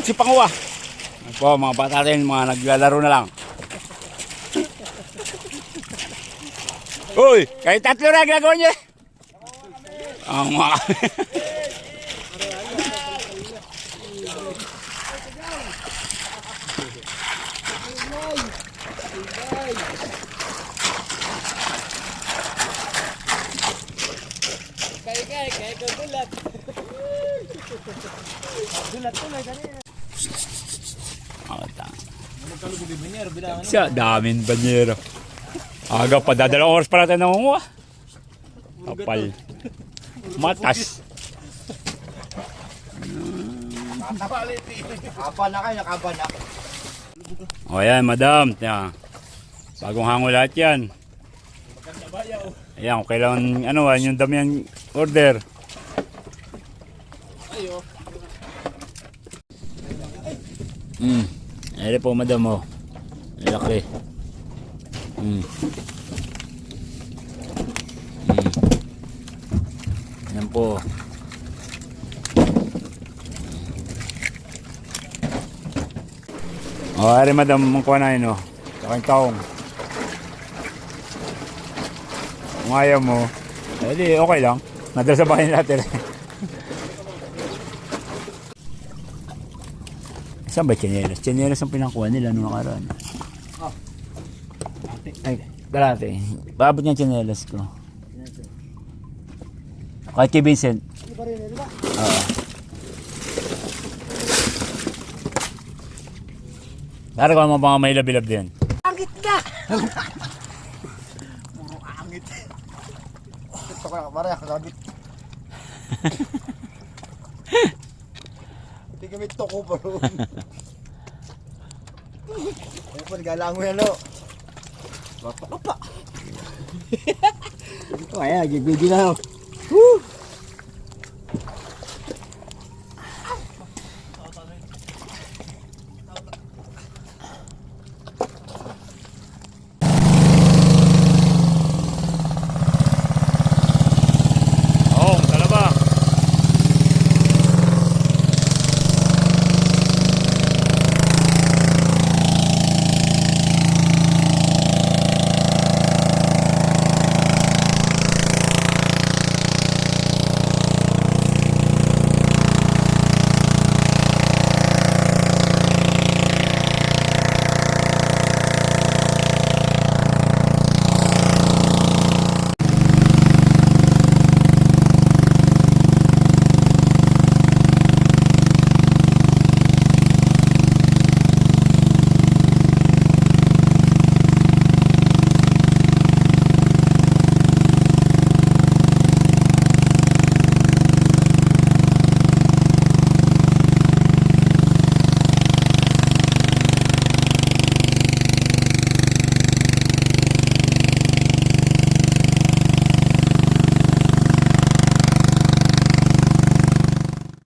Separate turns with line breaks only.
si Panguwa. Po, mga bata rin, mga naglalaro na lang. Uy, kahit tatlo na gagawin niya. Ang mga...
Kaya kagulat. Gulat to na kanina.
Siya, daming banyero. Aga pa, dadalawang oras pa natin nangunguha. Kapal. Matas.
Kapan na kayo, nakaban na.
O yan, madam. Yan. Bagong hango lahat yan. Ayan, kailangan ano, yung dami ang order. Ayan po, madam, oh. Laki. Ayan po. O, ari madam, mungkuha na yun, oh. Saka yung taong. Kung ayaw mo, edi okay lang. Nadala sa bahay natin. Saan ba chinelas? Chinelas ang pinakuha nila nung nakaraan. Ay, dati. Paabot niya chinelas ko. Kahit kay Vincent. Oo. Dari ko naman mga may labilab din.
Angit ka! Puro angit. Ito ka parang kakabit. Hindi kami toko pa ron. Ano pa, nagalang mo yan, no? Bapa. Ito, ayan, gigigil na, no?